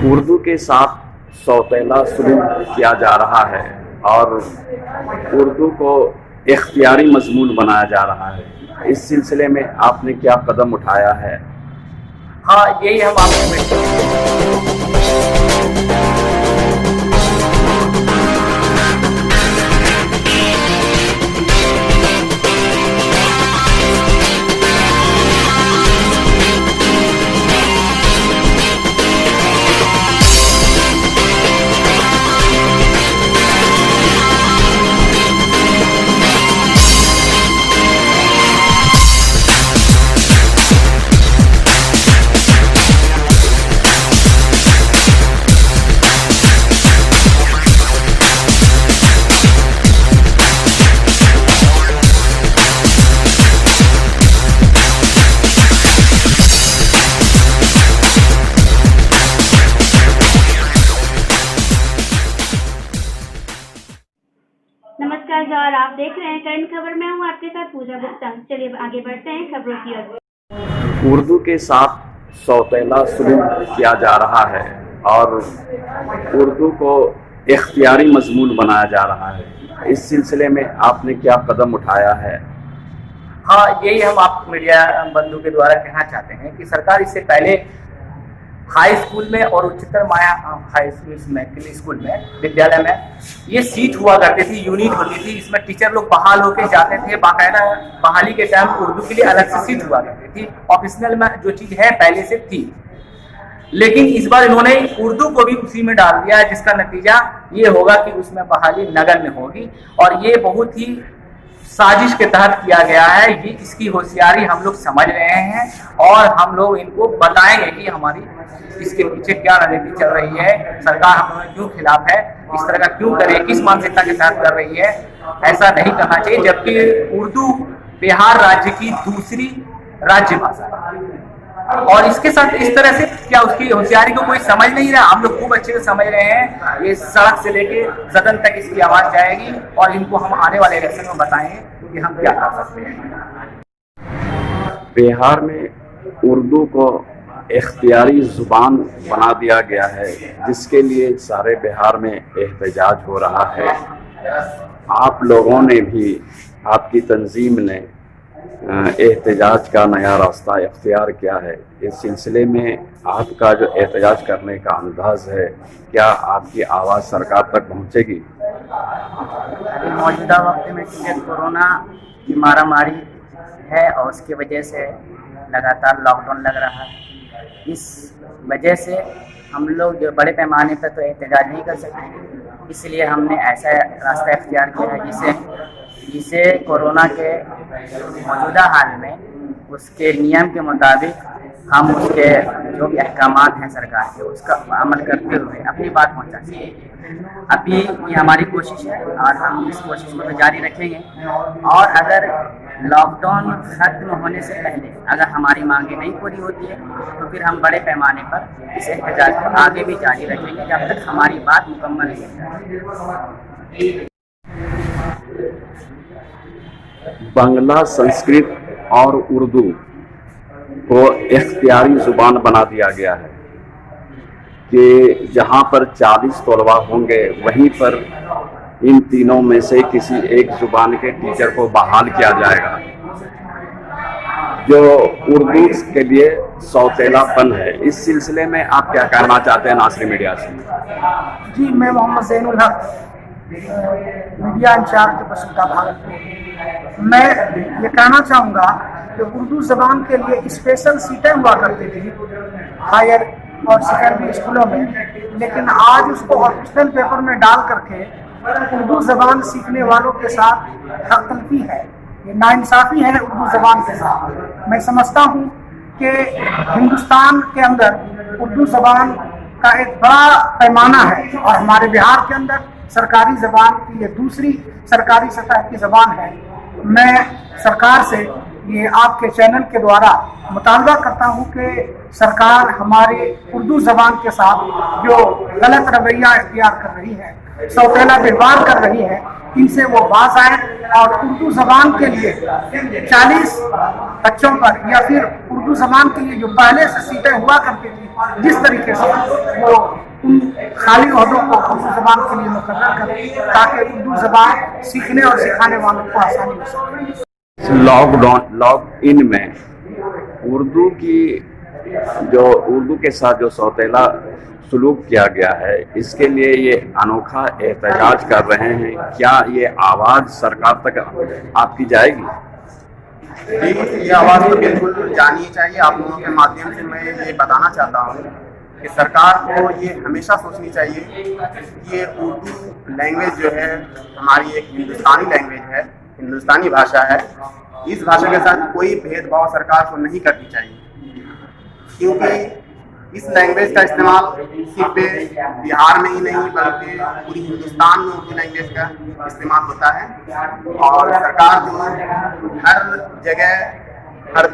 उर्दू के साथ सौतेला सलूक किया जा रहा है और उर्दू को इख्तियारी मजमून बनाया जा रहा है। इस सिलसिले में आपने क्या कदम उठाया है? हाँ, यही हम आपको नमस्कार जौहर, आप देख रहे हैं करंट खबर। मैं हूं आपके साथ पूजा गुप्ता। चलिए आगे बढ़ते हैं खबरों की ओर। उर्दू के साथ सौतेला सलूक किया जा रहा है और उर्दू को इख्तियारी मजमून बनाया जा रहा है। इस सिलसिले में आपने क्या कदम उठाया है? हाँ, यही हम आप मीडिया बंधु के द्वारा कहना चाहते हैं कि सरकार इससे पहले हाई स्कूल में और उच्चतर माया हाई स्कूल में विद्यालय में ये सीट हुआ करती थी, यूनिट होती थी। इसमें टीचर लोग बहाल होकर जाते थे। बाकायदा बहाली के टाइम उर्दू के लिए अलग से सीट हुआ करती थी। ऑप्शनल में जो चीज़ है पहले से थी, लेकिन इस बार इन्होंने उर्दू को भी उसी में डाल दिया है, जिसका नतीजा ये होगा कि उसमें बहाली नगण्य होगी। और ये बहुत ही साजिश के तहत किया गया है। ये इसकी होशियारी हम लोग समझ रहे हैं और हम लोग इनको बताएंगे कि हमारी इसके पीछे क्या रणनीति चल रही है, सरकार हम लोगों क्यों खिलाफ है, इस तरह का क्यों करे, किस मानसिकता के तहत कर रही है। ऐसा नहीं करना चाहिए, जबकि उर्दू बिहार राज्य की दूसरी राज्य भाषा है। और इसके साथ इस तरह से क्या उसकी होशियारी को कोई समझ नहीं रहा? हम लोग खूब अच्छे से समझ रहे हैं। ये सड़क से लेके सदन तक इसकी आवाज जाएगी और इनको हम आने वाले इलेक्शन में बताएंगे कि हम क्या कर सकते हैं। बिहार में उर्दू को इख्तियारी ज़ुबान बना दिया गया है, जिसके लिए सारे बिहार में एहतजाज हो रहा है। आप लोगों ने भी, आपकी तंजीम ने एहतजाज का नया रास्ता इख्तियार किया है। इस सिलसिले में आपका जो एहतजाज करने का अंदाज़ है, क्या आपकी आवाज़ सरकार तक पहुंचेगी? अभी मौजूदा वक्त में क्योंकि कोरोना की मारामारी है और उसकी वजह से लगातार लॉकडाउन लग रहा है, इस वजह से हम लोग जो बड़े पैमाने पर तो एहतजाज नहीं कर सकते। इसलिए हमने ऐसा रास्ता इख्तियार किया है जिसे कोरोना के मौजूदा हाल में उसके नियम के मुताबिक हम उसके जो भी अहकामात हैं सरकार के, उसका अमल करते हुए अपनी बात पहुंचा सकें। अभी ये हमारी कोशिश है और हम इस कोशिश को तो जारी रखेंगे। और अगर लॉकडाउन खत्म होने से पहले अगर हमारी मांगे नहीं पूरी होती है तो फिर हम बड़े पैमाने पर इस एहतजाज को आगे भी जारी रखेंगे जब तक हमारी बात मुकम्मल नहीं हो जाए। बांग्ला, संस्कृत और उर्दू को इख्तियारी ज़ुबान बना दिया गया है कि जहां पर 40 तलबा होंगे वहीं पर इन तीनों में से किसी एक ज़ुबान के टीचर को बहाल किया जाएगा, जो उर्दू के लिए सौतेलापन है। इस सिलसिले में आप क्या कहना चाहते हैं नासरी मीडिया से? जी, मैं मोहम्मद ज़ैनुल हक, मीडिया इंचार्ज बसंता भागलपुर। मैं ये कहना चाहूँगा कि उर्दू ज़बान के लिए स्पेशल सीटें हुआ करती थी हायर और सेकेंडरी स्कूलों में, लेकिन आज उसको ऑप्शनल पेपर में डाल करके उर्दू ज़बान सीखने वालों के साथ हक तलफी है। ये नाइंसाफ़ी है उर्दू ज़बान के साथ। मैं समझता हूँ कि हिंदुस्तान के अंदर उर्दू ज़बान का एक बड़ा पैमाना है और हमारे बिहार के अंदर सरकारी ज़बान की ये दूसरी सरकारी सतह की ज़बान है। मैं सरकार से ये आपके चैनल के द्वारा मुतालबा करता हूँ कि सरकार हमारे उर्दू ज़बान के साथ जो गलत रवैया इख्तियार कर रही है, सौतेला व्यवहार कर रही है, इनसे वो बाज आए और उर्दू ज़बान के लिए 40 बच्चों पर या फिर उर्दू ज़बान के लिए जो पहले से सीटें हुआ करती थी, जिस तरीके से वो खाली ओहदों को उर्दू ज़बान के लिए मुकर्रर करें ताकि उर्दू ज़बान सीखने और सिखाने वालों को आसानी हो सके। लॉक इन में उर्दू के साथ जो सौतेला सुलूक किया गया है, इसके लिए ये अनोखा एहतजाज कर रहे हैं। क्या ये आवाज़ सरकार तक आपकी जाएगी? जी, ये आवाज़ तो बिल्कुल जानी चाहिए। आप लोगों के माध्यम से मैं ये बताना चाहता हूँ कि सरकार को ये हमेशा सोचनी चाहिए कि ये उर्दू लैंग्वेज जो है हमारी एक हिंदुस्तानी लैंग्वेज है, हिंदुस्तानी भाषा है। इस भाषा के साथ कोई भेदभाव सरकार को नहीं करनी चाहिए, क्योंकि इस लैंग्वेज का इस्तेमाल सिर्फ बिहार में ही नहीं बल्कि पूरी हिंदुस्तान में उर्दू लैंग्वेज का इस्तेमाल होता है। और सरकार जो हर जगह, हर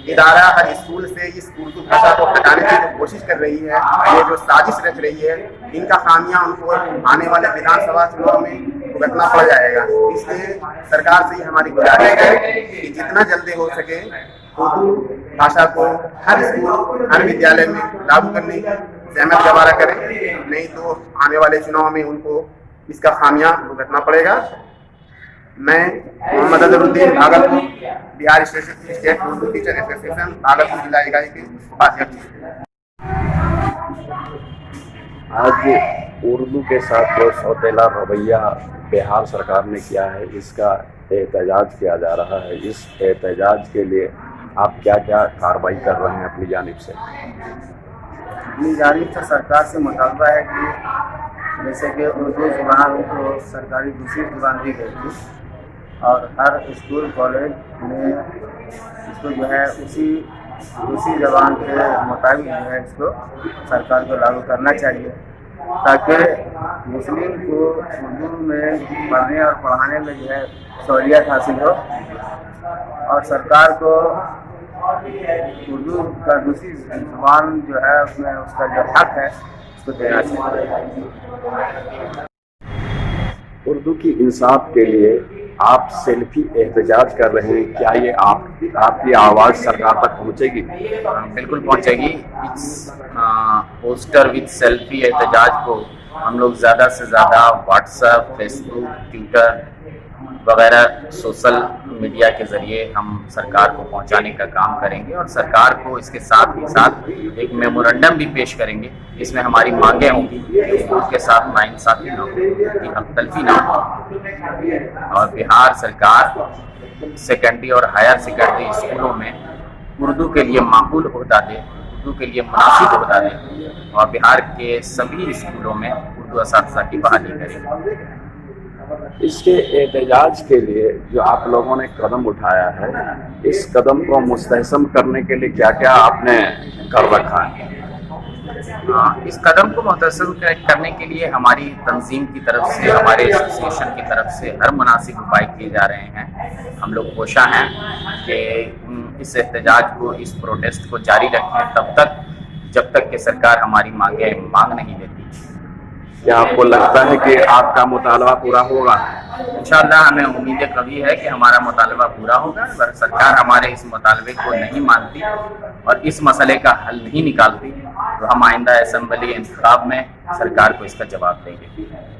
इदारा, हर स्कूल से इस उर्दू भाषा को हटाने की जो कोशिश कर रही है, ये जो साजिश रच रही है, इनका खामियां उनको आने वाले विधानसभा चुनाव में भुगतना पड़ जाएगा। इसलिए सरकार से हमारी गुजारिश है कि जितना जल्दी हो सके उर्दू भाषा को हर स्कूल, हर विद्यालय में लागू करने की जहमत गवारा करें, नहीं तो आने वाले चुनाव में उनको इसका खामियां भुगतना पड़ेगा। मैं Mohammad Azharuddin Bhagalpur, Bihar state Urdu teacher association Bhagalpur जिला इकाई के उपाध्यक्ष। आज उर्दू के साथ जो सौतेला रवैया बिहार सरकार ने किया है, इसका एहतजाज किया जा रहा है। इस एहतजाज के लिए आप क्या क्या कार्रवाई कर रहे हैं अपनी जानिब से? अपनी जानिब से सरकार से मुतालबा है कि जैसे कि उर्दू ज़ुबान को सरकारी दूसरी ज़ुबान दी गई थी और हर स्कूल कॉलेज में इसको जो है उसी ज़बान के मुताबिक जो है इसको सरकार को लागू करना चाहिए, ताकि मुस्लिम को उर्दू में पढ़ने और पढ़ाने में जो है सहूलियत हासिल हो और सरकार को उर्दू का दूसरी ज़ुबान जो है उसमें उसका जो हक है उसको देना चाहिए। उर्दू की इंसाफ के लिए आप सेल्फी एहतजाज कर रहे हैं, क्या ये आपकी आवाज़ सरकार तक पहुंचेगी? बिल्कुल पहुंचेगी। इस पोस्टर विद सेल्फी एहतजाज को हम लोग ज़्यादा से ज़्यादा व्हाट्सएप, फेसबुक, ट्विटर वगैरह सोशल मीडिया के ज़रिए हम सरकार को पहुंचाने का काम करेंगे और सरकार को इसके साथ ही साथ एक मेमोरेंडम भी पेश करेंगे। इसमें हमारी मांगें होंगी कि उसके साथ नाइंसाफ़ी ना हो, कि हक़तलफ़ी ना हो और बिहार सरकार सेकेंडरी और हायर सेकेंडरी स्कूलों में उर्दू के लिए माकूल ओहदा दे, उर्दू के लिए मुनासिब ओहदा दे और बिहार के सभी स्कूलों में उर्दू असातिज़ा की बहाली करें। इसके एहतजाज के लिए जो आप लोगों ने कदम उठाया है, इस कदम को मुस्तहसम करने के लिए क्या क्या आपने कर रखा है? इस कदम को मुस्तहसम करने के लिए हमारी तंजीम की तरफ से, हमारे एसोसिएशन की तरफ से हर मुनासिब उपाय किए जा रहे हैं। हम लोग कोशा हैं कि इस एहतजाज को, इस प्रोटेस्ट को जारी रखें तब तक जब तक कि सरकार हमारी मांग नहीं लेती। क्या आपको लगता है कि आपका मुतालबा पूरा होगा? इंशाअल्लाह हमें उम्मीद कभी है कि हमारा मुतालबा पूरा होगा। अगर सरकार हमारे इस मुतालबे को नहीं मानती और इस मसले का हल नहीं निकालती तो हम आइंदा असेंबली इंतखाब में सरकार को इसका जवाब देंगे।